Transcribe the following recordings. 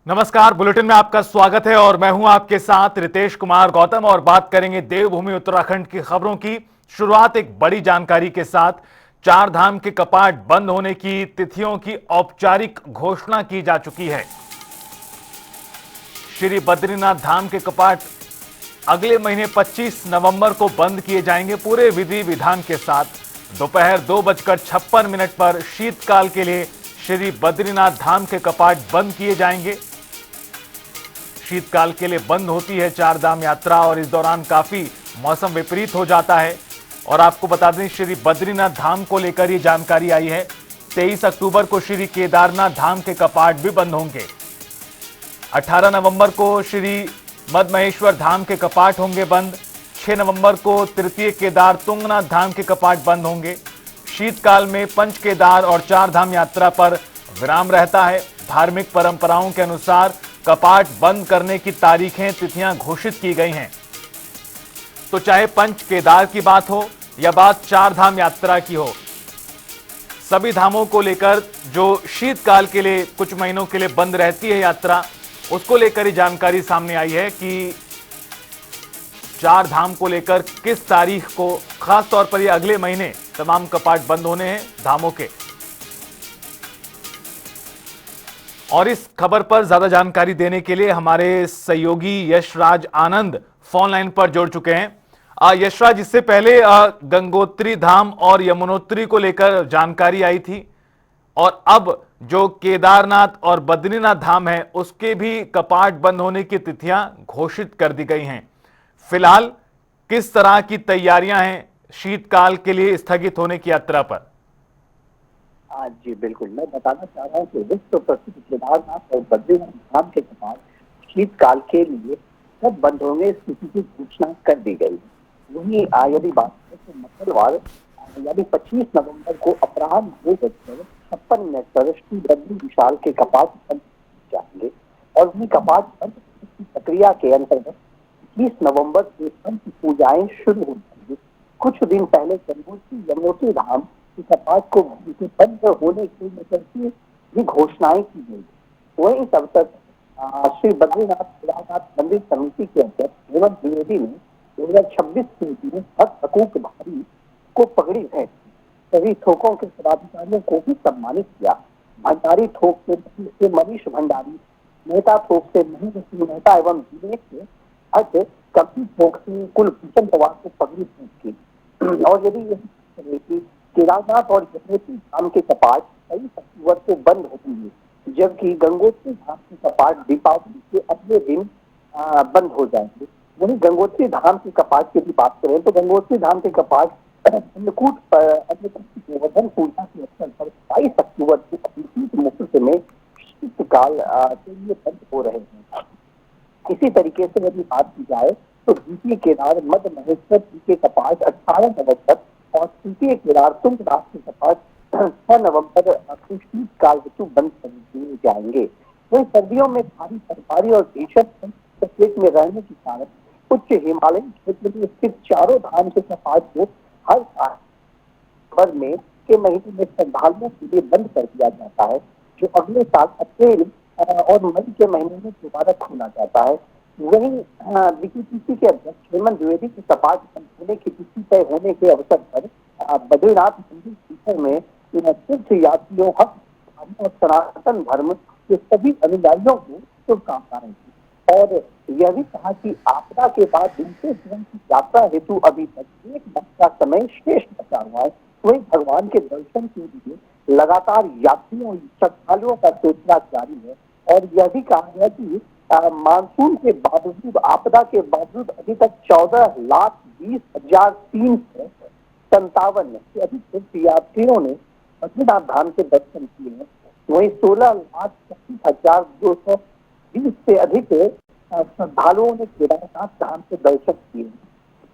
नमस्कार, बुलेटिन में आपका स्वागत है और मैं हूं आपके साथ रितेश कुमार गौतम और बात करेंगे देवभूमि उत्तराखंड की खबरों की। शुरुआत एक बड़ी जानकारी के साथ। चार धाम के कपाट बंद होने की तिथियों की औपचारिक घोषणा की जा चुकी है। श्री बद्रीनाथ धाम के कपाट अगले महीने 25 नवंबर को बंद किए जाएंगे पूरे विधि विधान के साथ। दोपहर 2:56 पर शीतकाल के लिए श्री बद्रीनाथ धाम के कपाट बंद किए जाएंगे। शीतकाल के लिए बंद होती है चार धाम यात्रा और इस दौरान काफी मौसम विपरीत हो जाता है। और आपको बता दें, श्री बद्रीनाथ धाम को लेकर ये जानकारी आई है। 23 अक्टूबर को श्री केदारनाथ धाम के कपाट भी बंद होंगे। 18 नवंबर को श्री मदमहेश्वर धाम के कपाट होंगे बंद। 6 नवंबर को तृतीय केदार तुंगनाथ धाम के कपाट बंद होंगे। शीतकाल में पंच केदार और चार धाम यात्रा पर विराम रहता है। धार्मिक परंपराओं के अनुसार कपाट बंद करने की तारीखें, तिथियां घोषित की गई हैं। तो चाहे पंच केदार की बात हो या बात चार धाम यात्रा की हो, सभी धामों को लेकर जो शीतकाल के लिए कुछ महीनों के लिए बंद रहती है यात्रा, उसको लेकर ही जानकारी सामने आई है कि चार धाम को लेकर किस तारीख को खास तौर पर ये अगले महीने तमाम कपाट बंद होने हैं धामों के। और इस खबर पर ज्यादा जानकारी देने के लिए हमारे सहयोगी यशराज आनंद फोन लाइन पर जुड़ चुके हैं। यशराज, इससे पहले गंगोत्री धाम और यमुनोत्री को लेकर जानकारी आई थी और अब जो केदारनाथ और बद्रीनाथ धाम है उसके भी कपाट बंद होने की तिथियां घोषित कर दी गई हैं। फिलहाल किस तरह की तैयारियां हैं शीतकाल के लिए स्थगित होने की यात्रा पर? जी बिल्कुल, मैं बताना चाह रहा हूँ कि विश्व प्रसिद्ध केदारनाथ और बद्रीनाथ धाम के कपाट शीतकाल के लिए कब बंद होंगे इस तिथि की घोषणा कर दी गई। वहीं यदि बात करें तो मंगलवार यानी 25 नवंबर को अपराह्न 2:56 पर श्री बद्री विशाल के कपाट बंद जाएंगे और वहीं कपाट बंद की प्रक्रिया के अंतर्गत 21 नवंबर से पंच पूजाएं शुरू हो जाएंगी। कुछ दिन पहले गंगोत्री यमुनोत्री धाम कपाट को बंद होने की मतलब भी घोषणाएं की गई। वहीं इस अवसर श्री बद्रीनाथ केदारनाथ मंदिर समिति के अध्यक्ष हेमंत द्विवेदी ने 2026 के भक्त हकूक धारी को पगड़ी भेंट की। सभी थोकों के पदाधिकारियों को भी सम्मानित किया। भंडारी थोक से मनीष भंडारी, मेहता थोक से महेंद्र सिंह मेहता एवं विवेक से अज कपी थोक से कुलभूषण पवार को पगड़ी भेंट की। और यदि केदारनाथ और यमुनोत्री धाम के कपाट 23 अक्टूबर को बंद होंगे, जबकि गंगोत्री धाम के कपाट दीपावली के अगले दिन बंद हो जाएंगे। वहीं गंगोत्री धाम के कपाट की बात करें तो गंगोत्री धाम के कपाट अन्नकूट गोवर्धन पूजा के अवसर पर 22 अक्टूबर को अभिजीत मुहूर्त में शीतकाल के लिए बंद हो रहे हैं। इसी तरीके से यदि बात की जाए तो द्वितीय केदार मद महेश्वर जी के कपाट 18 नवंबर और तृतीय केदार तुंगनाथ के कपाट 6 नवंबर शीतकाल हेतु बंद कर दिए जाएंगे। वहीं सर्दियों में भारी बर्फबारी और भीषण तकलीफ में रहने के कारण उच्च हिमालयी क्षेत्र में स्थित चारों धाम के कपाट को हर साल में के महीने में श्रद्धालुओं के लिए बंद कर दिया जाता है, जो अगले साल अप्रैल और मई के महीने में दोबारा खोला जाता है। वहीं बीकेपीसी के अध्यक्ष हेमंत द्विवेदी के कपाट बंद होने की तिथि तय होने के अवसर पर बद्रीनाथ मंदिर परिसर में तीर्थ यात्रियों, हक और सनातन धर्म के सभी अनुयायियों को शुभकामनाएं दी और यह भी कहा कि आपदा के बाद दूसरे जीवन की यात्रा हेतु अभी तक 1 वर्ष का समय शेष बचा हुआ है। वहीं भगवान के दर्शन के लिए लगातार यात्रियों श्रद्धालुओं का सिलसिला जारी है और यह भी कहा गया कि मानसून के बावजूद, आपदा के बावजूद अभी तक 14,20,357 से अधिक तीर्थ यात्रियों ने बद्रीनाथ धाम के दर्शन किए हैं। वहीं 16,26,220 से अधिक श्रद्धालुओं ने केदारनाथ धाम के दर्शन किए हैं।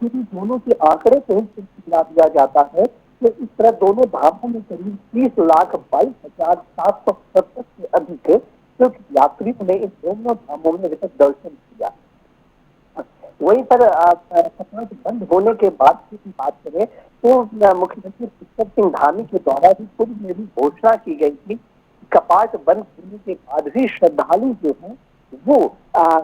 क्योंकि दोनों के आंकड़े से सिलसिला दिया जाता है कि इस तरह दोनों धामों में करीब 30,22,770 से अधिक यात्रियों ने इन दोनों धामों में अभी तक दर्शन किया। वहीं पर कपाट बंद होने के बाद की बात करें तो मुख्यमंत्री पुष्कर सिंह धामी के द्वारा भी पूर्व में भी घोषणा की गई थी कपाट बंद होने के बाद भी श्रद्धालु जो हैं वो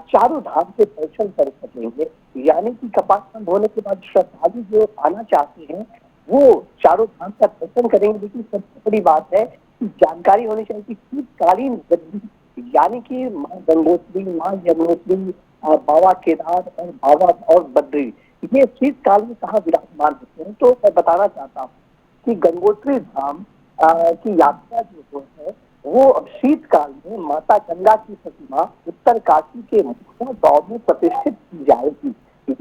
चारों धाम के दर्शन कर सकेंगे। यानी कि कपाट बंद होने के बाद श्रद्धालु जो आना चाहते हैं वो चारों धाम का दर्शन करेंगे। लेकिन सबसे बड़ी बात है कि जानकारी होनी चाहिए कि शीतकालीन बद्री यानी कि माँ गंगोत्री, माँ यमुनोत्री, बाबा केदार और बाबा और बद्री ये शीतकाल में कहाँ विराजमान होते हैं। तो मैं बताना चाहता हूँ कि गंगोत्री धाम की यात्रा जो है वो अब शीतकाल में माता गंगा की प्रतिमा उत्तरकाशी के मुख्य गांव में प्रतिष्ठित की जाएगी।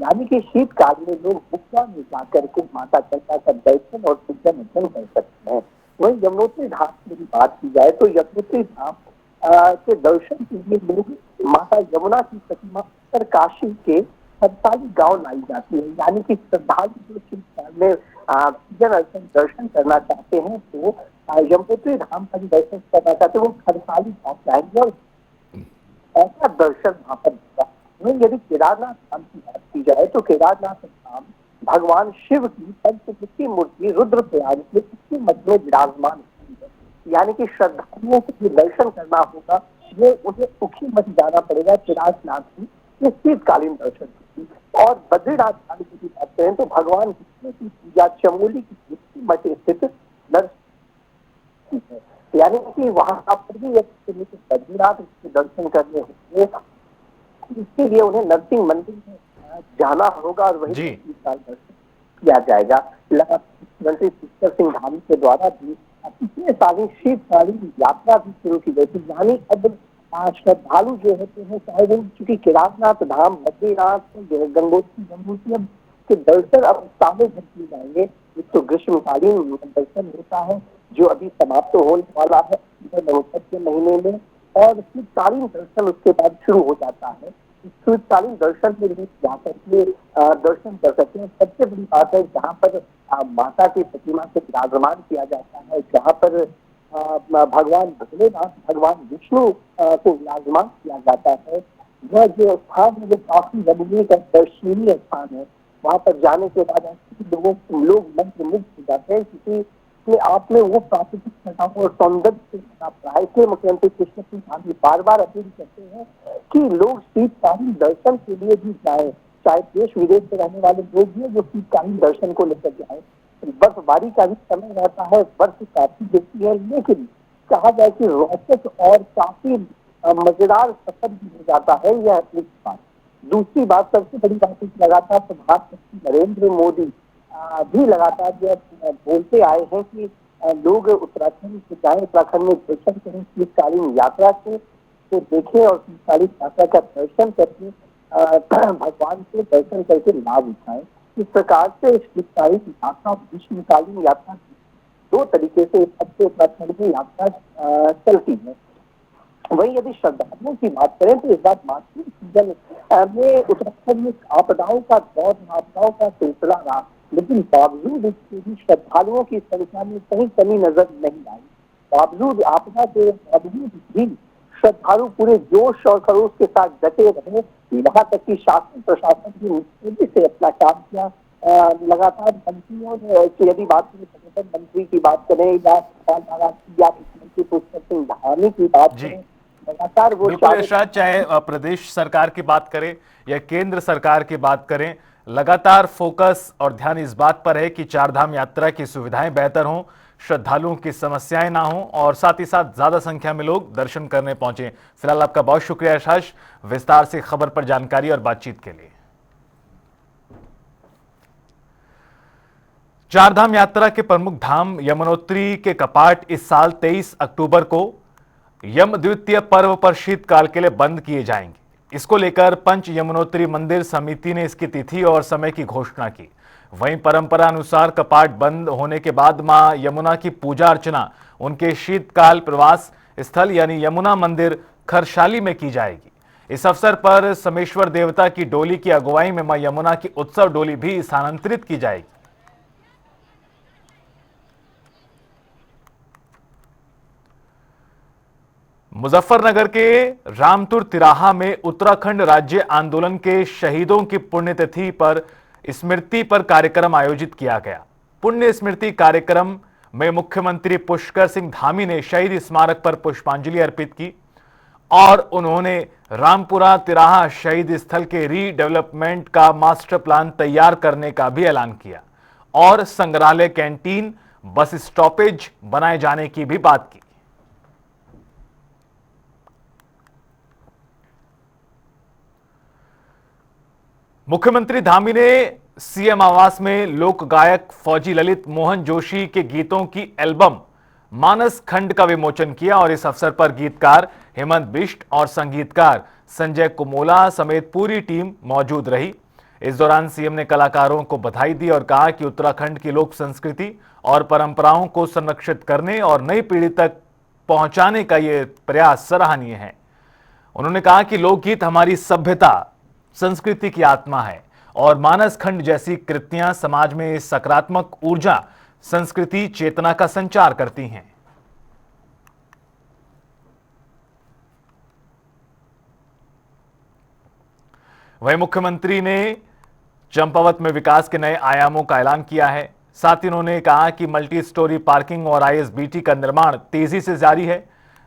यानी कि शीतकाल में लोग गुफा में जाकर के माता गंगा का दर्शन और पूजन अर्चन कर सकते हैं। वहीं यमुनोत्री धाम की बात की जाए तो यमुनोत्री धाम के दर्शन के लिए लोग माता यमुना की प्रतिमा उत्तरकाशी के खरसाली गांव लाई जाती है। यानी कि श्रद्धालु जो शीतकाल में पूजन अर्चन दर्शन करना चाहते हैं तो यमुनोत्री धाम का दर्शन करना चाहते हैं वो खरसाली गांव जाएंगे और ऐसा दर्शन वहां पर होगा। वहीं यदि केदारनाथ धाम की बात की जाए तो केदारनाथ धाम भगवान शिव की पंचमुखी मूर्ति रुद्रप्रयाग में इसके मध्य में विराजमान होती है। यानी कि श्रद्धालुओं को दर्शन करना होगा वो उन्हें सुखी मत जाना पड़ेगा केदारनाथ की शीतकालीन दर्शन की। और बद्रीनाथ धाम की बात करें तो भगवान विष्णु की पूजा चमोली की मठ स्थित दर्शन है। यानी कि वहां पर भी बद्रीनाथ के दर्शन करने होंगे इसके लिए उन्हें नरसिंह मंदिर में जाना होगा और वही शीतकाल दर्शन किया जाएगा। मुख्यमंत्री पुष्कर सिंह धामी के द्वारा भी पिछले साल ही शीतकालीन यात्रा भी शुरू की गई थी। यानी अब श्रद्धालु जो होते हैं चाहे वो चूंकि केदारनाथ धाम, बद्रीनाथ, गंगोत्री के दर्शन अब सालों भर किए जाएंगे। एक तो ग्रीष्मकालीन दर्शन होता है जो अभी समाप्त होने वाला है नवंबर के महीने में और शीतकालीन दर्शन उसके बाद शुरू हो जाता है। शीतकालीन दर्शन के लिए जाकर के दर्शन कर सकते हैं। सबसे बड़ी बात है जहाँ पर माता की प्रतिमा से विराजमान किया जाता है, जहाँ पर भगवान भोलेनाथ, भगवान विष्णु को विराजमान किया जाता है, वह जो स्थान है वो काफी रमणीय का दर्शनीय स्थान है। वहां पर जाने के बाद लोग मंत्रमुग्ध हो जाते हैं क्योंकि अपने आप में वो प्राकृतिक सटाओं और सौंदर्य से प्राप्त रहा है। इसलिए मुख्यमंत्री कृष्ण सिंह धामी बार बार अपील करते हैं कि लोग शीतकालीन दर्शन के लिए भी जाए, चाहे देश विदेश से रहने वाले लोग भी जो शीतकालीन दर्शन को लेकर जाए। बर्फबारी का भी समय रहता है, बर्फ काफी गिरती है, लेकिन कहा जाए कि रोचक और काफी मजेदार सफर भी हो जाता है। यह एक बात। दूसरी बात, सबसे बड़ी बात लगातार प्रधानमंत्री नरेंद्र मोदी भी लगातार बोलते आए हैं कि लोग उत्तराखंड से जाए, उत्तराखंड में दर्शन करें, शीतकालीन यात्रा को तो देखें और शीतकालीन यात्रा का दर्शन करके भगवान के दर्शन करके लाभ उठाएं। इस प्रकार से शीतकालीन यात्रा, ग्रीष्मकालीन यात्रा दो तरीके से उत्तराखंड की यात्रा चलती है। वहीं यदि श्रद्धालुओं की बात करें तो इस बार मानसून सीजन में उत्तराखंड में आपदाओं का दौर, आपदाओं का सिलसिला रहा, लेकिन बावजूद इसके भी श्रद्धालुओं की संख्या में कहीं कमी नजर नहीं आई। बावजूद आपदा के बावजूद भी श्रद्धालु पूरे जोश और खरोश के साथ डटे रहे। यहाँ तक कि शासन प्रशासन की मुस्तैदी से अपना काम किया। लगातार मंत्रियों ने यदि बात करें, पर्यटन मंत्री की बात करें या मुख्यमंत्री पुष्कर सिंह धामी की बात करें, लगातार वो चाहे प्रदेश सरकार की बात करें या केंद्र सरकार की बात करें, लगातार फोकस और ध्यान इस बात पर है कि चारधाम यात्रा की सुविधाएं बेहतर हों, श्रद्धालुओं की समस्याएं ना हों और साथ ही साथ ज्यादा संख्या में लोग दर्शन करने पहुंचे। फिलहाल आपका बहुत शुक्रिया यशाश, विस्तार से खबर पर जानकारी और बातचीत के लिए। चारधाम यात्रा के प्रमुख धाम यमुनोत्री के कपाट इस साल 23 अक्टूबर को यम द्वितीय पर्व पर शीतकाल के लिए बंद किए जाएंगे। इसको लेकर पंच यमुनोत्री मंदिर समिति ने इसकी तिथि और समय की घोषणा की। वहीं परंपरा अनुसार कपाट बंद होने के बाद मां यमुना की पूजा अर्चना उनके शीतकाल प्रवास स्थल यानी यमुना मंदिर खरसाली में की जाएगी। इस अवसर पर समेश्वर देवता की डोली की अगुवाई में मां यमुना की उत्सव डोली भी स्थानांतरित की जाएगी। मुजफ्फरनगर के रामपुर तिराहा में उत्तराखंड राज्य आंदोलन के शहीदों की पुण्यतिथि पर स्मृति पर कार्यक्रम आयोजित किया गया। पुण्य स्मृति कार्यक्रम में मुख्यमंत्री पुष्कर सिंह धामी ने शहीद स्मारक पर पुष्पांजलि अर्पित की और उन्होंने रामपुरा तिराहा शहीद स्थल के रीडेवलपमेंट का मास्टर प्लान तैयार करने का भी ऐलान किया और संग्रहालय, कैंटीन, बस स्टॉपेज बनाए जाने की भी बात की। मुख्यमंत्री धामी ने सीएम आवास में लोक गायक फौजी ललित मोहन जोशी के गीतों की एल्बम मानस खंड का विमोचन किया और इस अवसर पर गीतकार हेमंत बिष्ट और संगीतकार संजय कुमोला समेत पूरी टीम मौजूद रही। इस दौरान सीएम ने कलाकारों को बधाई दी और कहा कि उत्तराखंड की लोक संस्कृति और परंपराओं को संरक्षित करने और नई पीढ़ी तक पहुंचाने का यह प्रयास सराहनीय है। उन्होंने कहा कि लोकगीत हमारी सभ्यता, संस्कृति की आत्मा है और मानस खंड जैसी कृतियां समाज में सकारात्मक ऊर्जा, संस्कृति, चेतना का संचार करती हैं। वहीं मुख्यमंत्री ने चंपावत में विकास के नए आयामों का ऐलान किया है। साथ ही उन्होंने कहा कि मल्टी स्टोरी पार्किंग और आईएसबीटी का निर्माण तेजी से जारी है।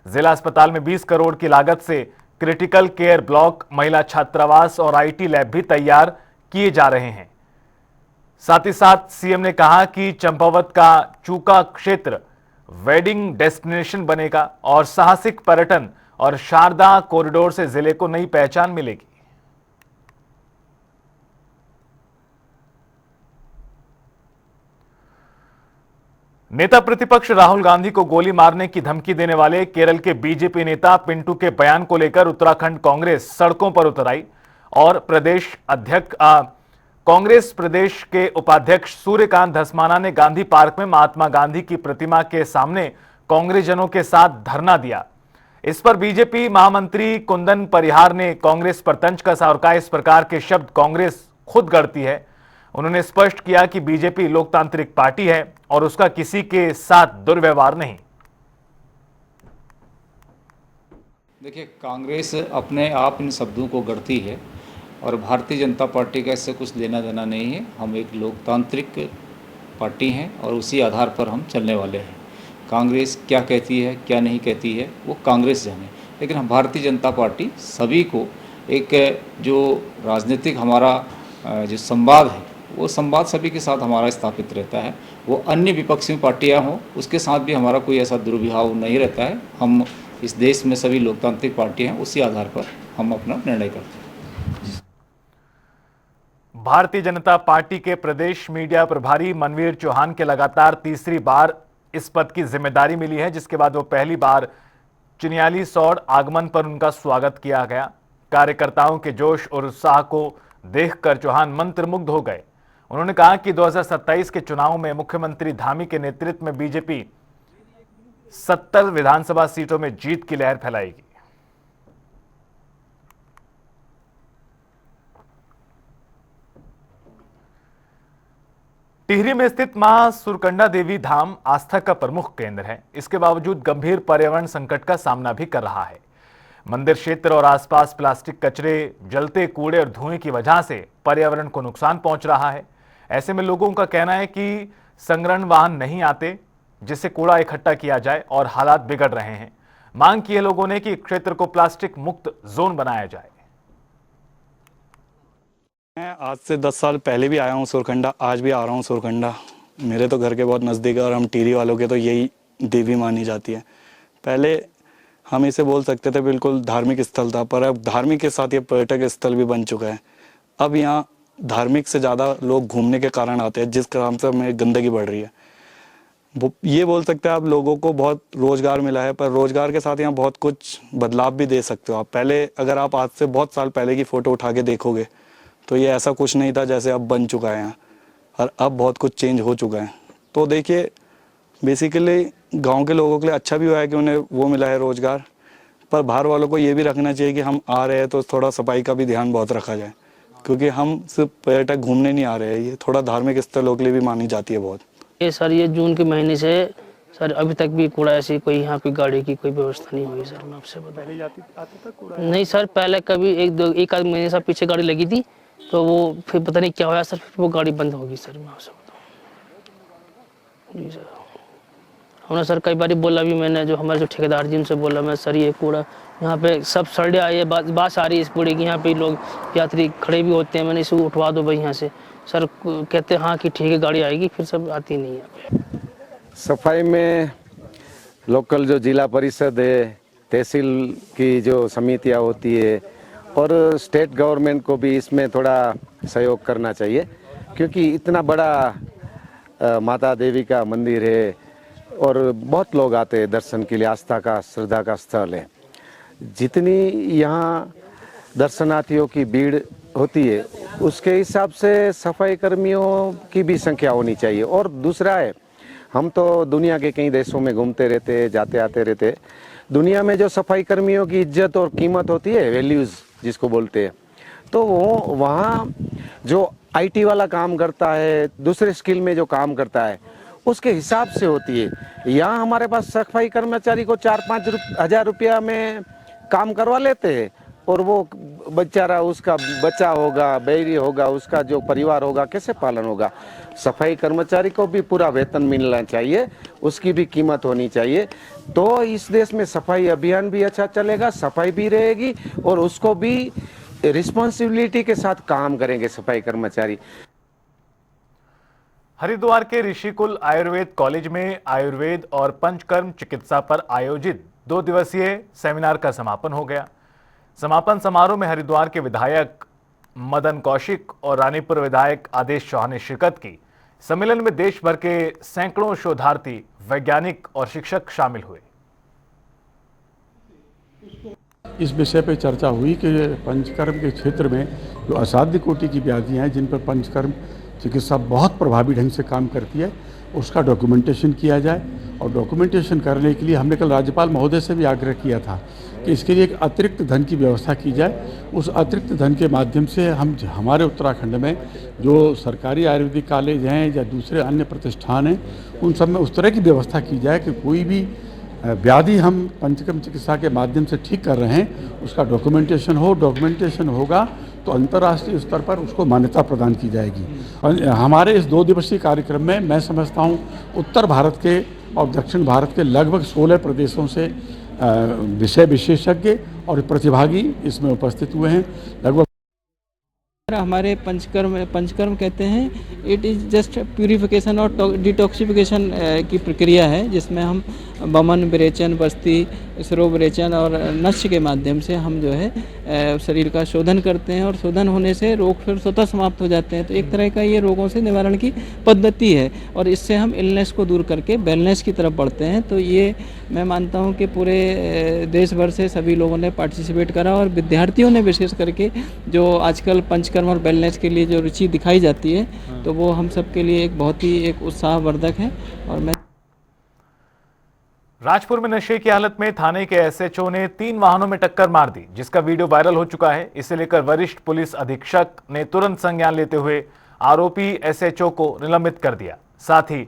जिला अस्पताल में 20 करोड़ की लागत से क्रिटिकल केयर ब्लॉक, महिला छात्रावास और आईटी लैब भी तैयार किए जा रहे हैं। साथ ही साथ सीएम ने कहा कि चंपावत का चूका क्षेत्र वेडिंग डेस्टिनेशन बनेगा और साहसिक पर्यटन और शारदा कॉरिडोर से जिले को नई पहचान मिलेगी। नेता प्रतिपक्ष राहुल गांधी को गोली मारने की धमकी देने वाले केरल के बीजेपी नेता पिंटू के बयान को लेकर उत्तराखंड कांग्रेस सड़कों पर उतर आई और कांग्रेस प्रदेश के उपाध्यक्ष सूर्यकांत धस्माना ने गांधी पार्क में महात्मा गांधी की प्रतिमा के सामने कांग्रेसजनों के साथ धरना दिया। इस पर बीजेपी महामंत्री कुंदन परिहार ने कांग्रेस पर तंज कसा और कहा, इस प्रकार के शब्द कांग्रेस खुद गढ़ती है। उन्होंने स्पष्ट किया कि बीजेपी लोकतांत्रिक पार्टी है और उसका किसी के साथ दुर्व्यवहार नहीं। देखिए, कांग्रेस अपने आप इन शब्दों को गढ़ती है और भारतीय जनता पार्टी का इससे कुछ लेना देना नहीं है। हम एक लोकतांत्रिक पार्टी हैं और उसी आधार पर हम चलने वाले हैं। कांग्रेस क्या कहती है, क्या नहीं कहती है, वो कांग्रेस जाने, लेकिन हम भारतीय जनता पार्टी सभी को एक जो राजनीतिक हमारा जो संवाद है, वो संवाद सभी के साथ हमारा स्थापित रहता है। वो अन्य विपक्षी पार्टियां हों, उसके साथ भी हमारा कोई ऐसा दुर्व्यवहार नहीं रहता है। हम इस देश में सभी लोकतांत्रिक पार्टियां हैं, उसी आधार पर हम अपना निर्णय करते हैं। भारतीय जनता पार्टी के प्रदेश मीडिया प्रभारी मनवीर चौहान के लगातार तीसरी बार इस पद की जिम्मेदारी मिली है, जिसके बाद वो पहली बार चिन्याली सौड़ आगमन पर उनका स्वागत किया गया। कार्यकर्ताओं के जोश और उत्साह को देखकर चौहान मंत्रमुग्ध हो गए। उन्होंने कहा कि 2027 के चुनाव में मुख्यमंत्री धामी के नेतृत्व में बीजेपी 70 विधानसभा सीटों में जीत की लहर फैलाएगी। टिहरी में स्थित मां सुरकंडा देवी धाम आस्था का प्रमुख केंद्र है। इसके बावजूद गंभीर पर्यावरण संकट का सामना भी कर रहा है। मंदिर क्षेत्र और आसपास प्लास्टिक कचरे, जलते कूड़े और धुएं की वजह से पर्यावरण को नुकसान पहुंच रहा है। ऐसे में लोगों का कहना है कि संग्रहण वाहन नहीं आते जिससे कूड़ा इकट्ठा किया जाए और हालात बिगड़ रहे हैं। मांग की है लोगों ने कि क्षेत्र को प्लास्टिक मुक्त जोन बनाया जाए। मैं आज से 10 साल पहले भी आया हूँ सुरकंडा, आज भी आ रहा हूँ सुरकंडा। मेरे तो घर के बहुत नज़दीक है और हम टिहरी वालों के तो यही देवी मानी जाती है। पहले हम इसे बोल सकते थे बिल्कुल धार्मिक स्थल था, पर अब धार्मिक के साथ ये पर्यटक स्थल भी बन चुका है। अब यहाँ धार्मिक से ज़्यादा लोग घूमने के कारण आते हैं, जिस कारण से हमें गंदगी बढ़ रही है। ये बोल सकते हैं आप लोगों को बहुत रोज़गार मिला है, पर रोज़गार के साथ यहाँ बहुत कुछ बदलाव भी दे सकते हो आप। पहले अगर आप आज से बहुत साल पहले की फ़ोटो उठा के देखोगे तो ये ऐसा कुछ नहीं था जैसे अब बन चुका है यहाँ, और अब बहुत कुछ चेंज हो चुका है। तो देखिए, बेसिकली गांव के लोगों के लिए अच्छा भी हुआ है कि उन्हें वो मिला है रोज़गार, पर बाहर वालों को ये भी रखना चाहिए कि हम आ रहे हैं तो थोड़ा सफाई का भी ध्यान बहुत रखा जाए, क्योंकि हम सिर्फ पर्यटक घूमने नहीं आ रहे हैं, ये थोड़ा धार्मिक स्थलों के लिए भी मानी जाती है बहुत। ये सर, ये जून के महीने से सर अभी तक भी कूड़ा ऐसी कोई यहाँ पे गाड़ी की कोई व्यवस्था नहीं हुई सर। मैं आपसे बता, पहले आती था कूड़ा नहीं सर, पहले कभी एक आध महीने से पीछे गाड़ी लगी थी, तो वो फिर पता नहीं क्या हुआ सर, फिर वो गाड़ी बंद होगी सर। मैं आपसे बताऊँ जी सर। हमने सर कई बार बोला भी, मैंने जो हमारे जो ठेकेदार जी उनसे बोला मैं, सर ये कूड़ा यहाँ पे सब सड़े आई है, बास आ रही है इस कूड़े की, यहाँ पे लोग यात्री खड़े भी होते हैं, मैंने इसे उठवा दो भाई यहाँ से। सर कहते हैं हाँ कि ठीक है गाड़ी आएगी, फिर सब आती नहीं है। सफाई में लोकल जो जिला परिषद है, तहसील की जो समितियाँ होती है और स्टेट गवर्नमेंट को भी इसमें थोड़ा सहयोग करना चाहिए, क्योंकि इतना बड़ा माता देवी का मंदिर है और बहुत लोग आते हैं दर्शन के लिए, आस्था का श्रद्धा का स्थल है। जितनी यहाँ दर्शनार्थियों की भीड़ होती है उसके हिसाब से सफाई कर्मियों की भी संख्या होनी चाहिए। और दूसरा है, हम तो दुनिया के कई देशों में घूमते रहते, जाते आते रहते, दुनिया में जो सफाई कर्मियों की इज्जत और कीमत होती है, वैल्यूज़ जिसको बोलते हैं, तो वो वहाँ जो आईटी वाला काम करता है, दूसरे स्किल में जो काम करता है उसके हिसाब से होती है। यहाँ हमारे पास सफाई कर्मचारी को 4-5 हज़ार रुपया में काम करवा लेते हैं और वो बेचारा, उसका बच्चा होगा, बेरी होगा, उसका जो परिवार होगा, कैसे पालन होगा। सफाई कर्मचारी को भी पूरा वेतन मिलना चाहिए, उसकी भी कीमत होनी चाहिए, तो इस देश में सफाई अभियान भी अच्छा चलेगा, सफाई भी रहेगी और उसको भी रिस्पॉन्सिबिलिटी के साथ काम करेंगे सफाई कर्मचारी। हरिद्वार के ऋषिकुल आयुर्वेद कॉलेज में आयुर्वेद और पंचकर्म चिकित्सा पर आयोजित 2 दिवसीय सेमिनार का समापन हो गया। समापन समारोह में हरिद्वार के विधायक मदन कौशिक और रानीपुर विधायक आदेश चौहान ने शिरकत की। सम्मेलन में देश भर के सैकड़ों शोधार्थी, वैज्ञानिक और शिक्षक शामिल हुए। इस विषय पर चर्चा हुई कि पंचकर्म के क्षेत्र में जो असाध्य कोटि की व्याधियाँ हैं जिन पर पंचकर्म चिकित्सा बहुत प्रभावी ढंग से काम करती है, उसका डॉक्यूमेंटेशन किया जाए। और डॉक्यूमेंटेशन करने के लिए हमने कल राज्यपाल महोदय से भी आग्रह किया था कि इसके लिए एक अतिरिक्त धन की व्यवस्था की जाए। उस अतिरिक्त धन के माध्यम से हम हमारे उत्तराखंड में जो सरकारी आयुर्वेदिक कॉलेज हैं या दूसरे अन्य प्रतिष्ठान हैं, उन सब में उस तरह की व्यवस्था की जाए कि कोई भी व्याधि हम पंचकर्म चिकित्सा के माध्यम से ठीक कर रहे हैं, उसका डॉक्यूमेंटेशन हो। डॉक्यूमेंटेशन होगा तो अंतर्राष्ट्रीय स्तर पर उसको मान्यता प्रदान की जाएगी। हमारे इस 2 दिवसीय कार्यक्रम में मैं समझता हूँ उत्तर भारत के और दक्षिण भारत के लगभग 16 प्रदेशों से विषय विशेषज्ञ और प्रतिभागी इसमें उपस्थित हुए हैं। लगभग हमारे पंचकर्म कहते हैं, इट इज़ जस्ट प्यूरिफिकेशन और डिटॉक्सिफिकेशन की प्रक्रिया है, जिसमें हम वमन, विरेचन, बस्ती, स्रो विरेचन और नस्य के माध्यम से हम जो है शरीर का शोधन करते हैं और शोधन होने से रोग फिर स्वतः समाप्त हो जाते हैं। तो एक तरह का ये रोगों से निवारण की पद्धति है और इससे हम इलनेस को दूर करके वेलनेस की तरफ बढ़ते हैं। तो ये मैं मानता हूँ कि पूरे देश भर से सभी लोगों ने पार्टिसिपेट करा और विद्यार्थियों ने विशेष करके जो आजकल पंचकर्म और वेलनेस के लिए जो रुचि दिखाई जाती है, तो वो हम सब के लिए एक बहुत ही एक उत्साहवर्धक है। और मैं राजपुर में नशे की हालत में थाने के एसएचओ ने 3 वाहनों में टक्कर मार दी, जिसका वीडियो वायरल हो चुका है। इसे लेकर वरिष्ठ पुलिस अधीक्षक ने तुरंत संज्ञान लेते हुए आरोपी एसएचओ को निलंबित कर दिया। साथ ही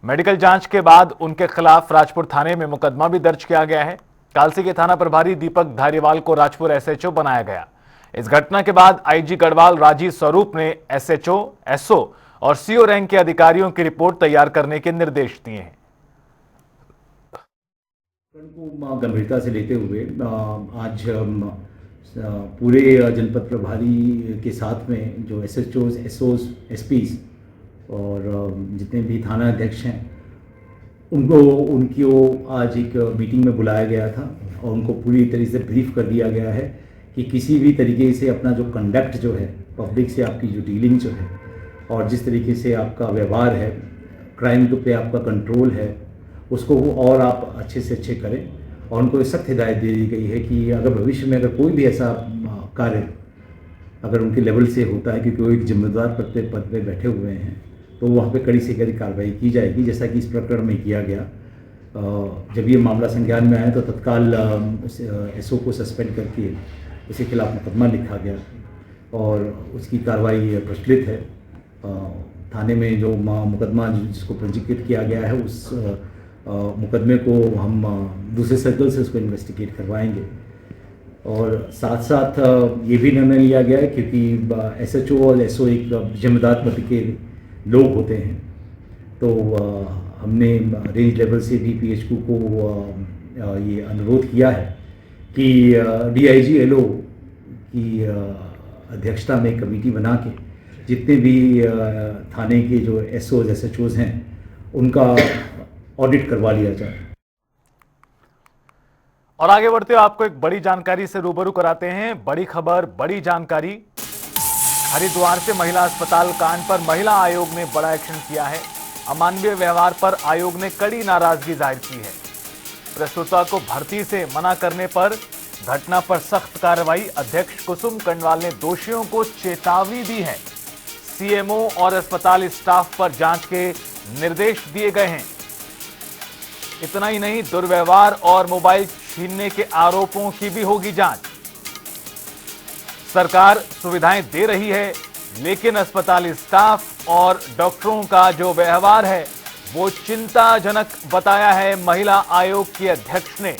मेडिकल जांच के बाद उनके खिलाफ राजपुर थाने में मुकदमा भी दर्ज किया गया है। कालसी के थाना प्रभारी दीपक धारीवाल को राजपुर एसएचओ बनाया गया। इस घटना के बाद आईजी गढ़वाल राजीव स्वरूप ने एसएचओ, एसओ और सीओ रैंक के अधिकारियों की रिपोर्ट तैयार करने के निर्देश दिए हैं। को गंभीरता से लेते हुए आज पूरे जनपद प्रभारी के साथ में जो एसएचओज, एसओज, एसपीज और जितने भी थाना अध्यक्ष हैं उनको आज एक मीटिंग में बुलाया गया था और उनको पूरी तरीके से ब्रीफ कर दिया गया है कि किसी भी तरीके से अपना जो कंडक्ट जो है, पब्लिक से आपकी जो डीलिंग जो है और जिस तरीके से आपका व्यवहार है, क्राइम पे आपका कंट्रोल है, उसको और आप अच्छे से अच्छे करें। और उनको सख्त हिदायत दे दी गई है कि अगर भविष्य में अगर कोई भी ऐसा कार्य अगर उनके लेवल से होता है, क्योंकि वो एक जिम्मेदार पद पे बैठे हुए हैं, तो वहाँ पे कड़ी से कड़ी कार्रवाई की जाएगी, जैसा कि इस प्रकरण में किया गया। जब ये मामला संज्ञान में आया तो तत्काल एसओ को सस्पेंड करके उसके खिलाफ मुकदमा लिखा गया और उसकी कार्रवाई प्रचलित है। थाने में जो मुकदमा जिसको पंजीकृत किया गया है, उस मुकदमे को हम दूसरे सर्कल से उसको इन्वेस्टिगेट करवाएंगे। और साथ साथ ये भी निर्णय लिया गया है, क्योंकि एसएचओ और एसओ एक जिम्मेदार पद के लोग होते हैं, तो हमने रेंज लेवल से DPHQ को ये अनुरोध किया है कि DIG-LO की अध्यक्षता में कमेटी बना के जितने भी थाने के जो SOs SHOs हैं उनका ऑडिट करवा लिया जाए। और आगे बढ़ते हुए आपको एक बड़ी जानकारी से रूबरू कराते हैं। बड़ी खबर, बड़ी जानकारी। हरिद्वार से महिला अस्पताल कांड पर महिला आयोग ने बड़ा एक्शन किया है। अमानवीय व्यवहार पर आयोग ने कड़ी नाराजगी जाहिर की है। प्रसूता को भर्ती से मना करने पर घटना पर सख्त कार्रवाई। अध्यक्ष कुसुम कंडवाल ने दोषियों को चेतावनी दी है। CMO और अस्पताल स्टाफ पर जांच के निर्देश दिए गए हैं। इतना ही नहीं, दुर्व्यवहार और मोबाइल छीनने के आरोपों की भी होगी जांच। सरकार सुविधाएं दे रही है, लेकिन अस्पताल स्टाफ और डॉक्टरों का जो व्यवहार है वो चिंताजनक बताया है महिला आयोग की अध्यक्ष ने।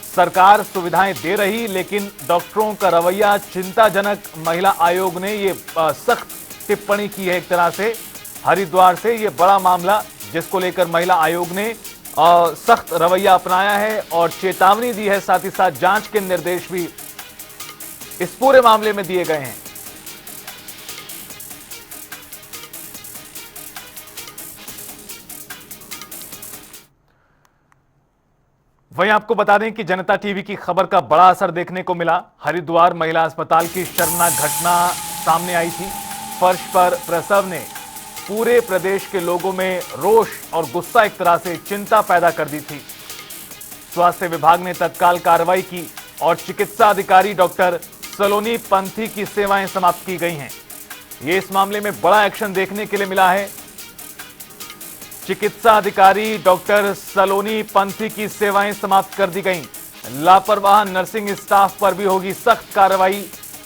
सरकार सुविधाएं दे रही, लेकिन डॉक्टरों का रवैया चिंताजनक। महिला आयोग ने ये सख्त टिप्पणी की है। एक तरह से हरिद्वार से ये बड़ा मामला जिसको लेकर महिला आयोग ने सख्त रवैया अपनाया है और चेतावनी दी है। साथ ही साथ जांच के निर्देश भी इस पूरे मामले में दिए गए हैं। वहीं आपको बता दें कि जनता टीवी की खबर का बड़ा असर देखने को मिला। हरिद्वार महिला अस्पताल की शर्मनाक घटना सामने आई थी। फर्श पर प्रसव ने पूरे प्रदेश के लोगों में रोष और गुस्सा, एक तरह से चिंता पैदा कर दी थी। स्वास्थ्य विभाग ने तत्काल कार्रवाई की और चिकित्सा अधिकारी डॉक्टर सलोनी पंथी की सेवाएं समाप्त की गई हैं। ये इस मामले में बड़ा एक्शन देखने के लिए मिला है। चिकित्सा अधिकारी डॉक्टर सलोनी पंथी की सेवाएं समाप्त कर दी गई। लापरवाह नर्सिंग स्टाफ पर भी होगी सख्त कार्रवाई।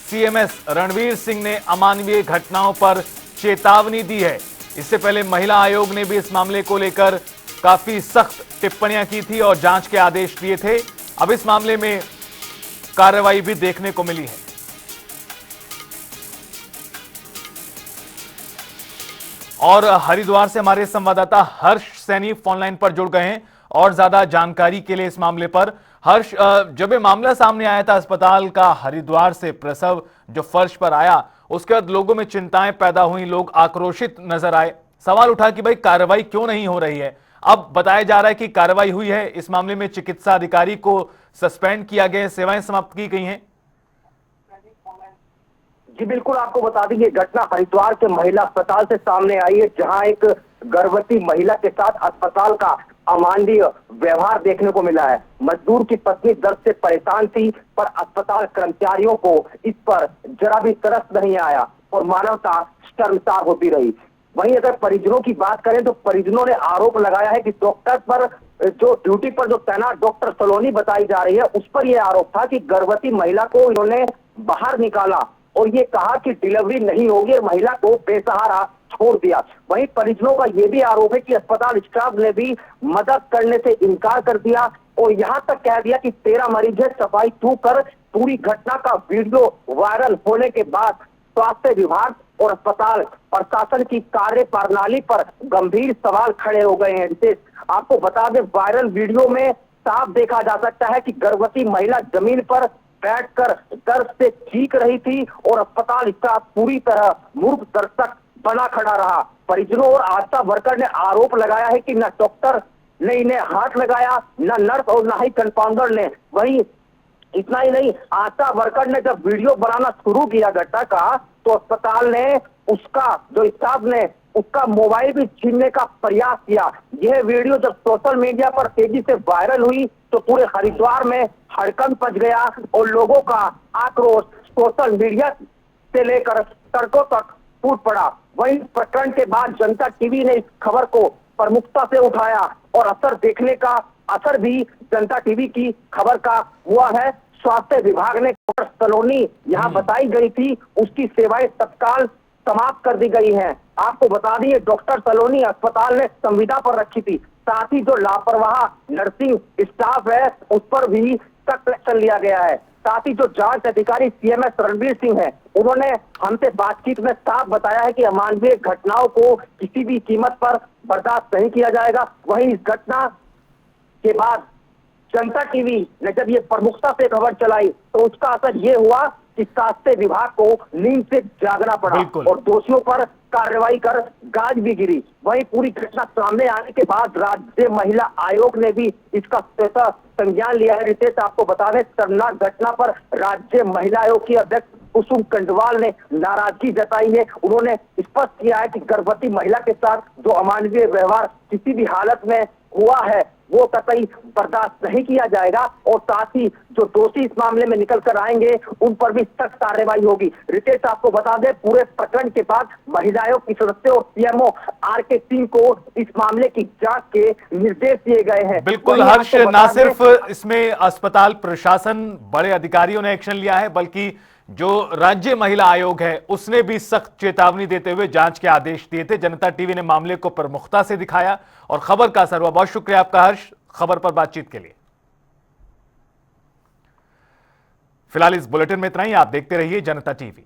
CMS रणवीर सिंह ने अमानवीय घटनाओं पर चेतावनी दी है। इससे पहले महिला आयोग ने भी इस मामले को लेकर काफी सख्त टिप्पणियां की थी और जांच के आदेश दिए थे। अब इस मामले में कार्रवाई भी देखने को मिली है। और हरिद्वार से हमारे संवाददाता हर्ष सैनी फोन लाइन पर जुड़ गए हैं और ज्यादा जानकारी के लिए इस मामले पर। हर्ष, जब ये मामला सामने आया था अस्पताल का, हरिद्वार से प्रसव जो फर्श पर आया, उसके बाद लोगों में चिंताएं पैदा हुई, लोग आक्रोशित नजर आए। सवाल उठा कि भाई कार्रवाई क्यों नहीं हो रही है। अब बताया जा रहा है कि कार्रवाई हुई है। इस मामले में चिकित्सा अधिकारी को सस्पेंड किया गया, सेवाएं समाप्त की गई हैं। जी बिल्कुल, आपको बता दें ये घटना हरिद्वार के महिला अस्पताल से सामने आई है, जहां एक गर्भवती महिला के साथ अस्पताल का अमानवीय व्यवहार देखने को मिला है। मजदूर की पत्नी दर्द से परेशान थी, पर अस्पताल कर्मचारियों को इस पर जरा भी तरस नहीं आया और मानवता शर्मसार होती रही। वहीं अगर परिजनों की बात करें तो परिजनों ने आरोप लगाया है कि डॉक्टर पर, जो ड्यूटी पर जो तैनात डॉक्टर सलोनी बताई जा रही है, उस पर यह आरोप था कि गर्भवती महिला को इन्होंने बाहर निकाला और ये कहा कि डिलीवरी नहीं होगी और महिला को बेसहारा छोड़ दिया। वहीं परिजनों का यह भी आरोप है कि अस्पताल स्टाफ ने भी मदद करने से इनकार कर दिया और यहां तक कह दिया कि 13 मरीज है, सफाई तू कर। पूरी घटना का वीडियो वायरल होने के बाद स्वास्थ्य विभाग और अस्पताल प्रशासन की कार्य प्रणाली पर गंभीर सवाल खड़े हो गए हैं। जैसे आपको बता दें, वायरल वीडियो में साफ देखा जा सकता है कि गर्भवती महिला जमीन पर बैठकर दर्द से चीख रही थी और अस्पताल स्टाफ पूरी तरह मूर्ख दर्शक बना खड़ा रहा। परिजनों और आशा वर्कर ने आरोप लगाया है कि न डॉक्टर ने इन्हें हाथ लगाया, न नर्स और न ही कंपाउंडर ने। वहीं इतना ही नहीं, आशा वर्कर ने जब वीडियो बनाना शुरू किया घटना का, तो अस्पताल ने उसका, जो स्टाफ ने उसका मोबाइल भी छीनने का प्रयास किया। यह वीडियो जब सोशल मीडिया पर तेजी से वायरल हुई तो पूरे हरिद्वार में हड़कंप मच गया और लोगों का आक्रोश सोशल मीडिया से लेकर सड़कों तक फूट पड़ा। वहीं प्रकरण के बाद जनता टीवी ने इस खबर को प्रमुखता से उठाया और असर भी जनता टीवी की खबर का हुआ है। स्वास्थ्य विभाग ने डॉक्टर सलोनी यहाँ बताई गई थी, उसकी सेवाएं तत्काल समाप्त कर दी गई हैं। आपको बता दिए, डॉक्टर सलोनी अस्पताल ने संविदा पर रखी थी। साथ ही जो लापरवाह नर्सिंग स्टाफ है उस पर भी सख्त एक्शन लिया गया है। साथ ही जो जांच अधिकारी CMS रणवीर सिंह है, उन्होंने हमसे बातचीत में साफ बताया है कि अमानवीय घटनाओं को किसी भी कीमत पर बर्दाश्त नहीं किया जाएगा। वहीं इस घटना के बाद जनता टीवी ने जब ये प्रमुखता से खबर चलाई तो उसका असर ये हुआ कि स्वास्थ्य विभाग को नींद से जागना पड़ा और दोषियों पर कार्रवाई कर गाज भी गिरी। वहीं पूरी घटना सामने आने के बाद राज्य महिला आयोग ने भी इसका स्वतः संज्ञान लिया है। रितेश, आपको बता दें, शर्मनाक घटना पर राज्य महिला आयोग की अध्यक्ष कुसुम कंडवाल ने नाराजगी जताई है। उन्होंने स्पष्ट किया है कि गर्भवती महिला के साथ जो अमानवीय व्यवहार किसी भी हालत में हुआ है वो कतई बर्दाश्त नहीं किया जाएगा और साथ ही जो दोषी इस मामले में निकल कर आएंगे उन पर भी सख्त कार्रवाई होगी। रितेश, आपको बता दें, पूरे प्रकरण के बाद महिला आयोग की सदस्य और CMO RK सिंह को इस मामले की जांच के निर्देश दिए गए हैं। बिल्कुल हर्ष, ना सिर्फ इसमें अस्पताल प्रशासन बड़े अधिकारियों ने एक्शन लिया है, बल्कि जो राज्य महिला आयोग है उसने भी सख्त चेतावनी देते हुए जांच के आदेश दिए थे। जनता टीवी ने मामले को प्रमुखता से दिखाया और खबर का असर हुआ। बहुत शुक्रिया आपका हर्ष, खबर पर बातचीत के लिए। फिलहाल इस बुलेटिन में इतना ही। आप देखते रहिए जनता टीवी।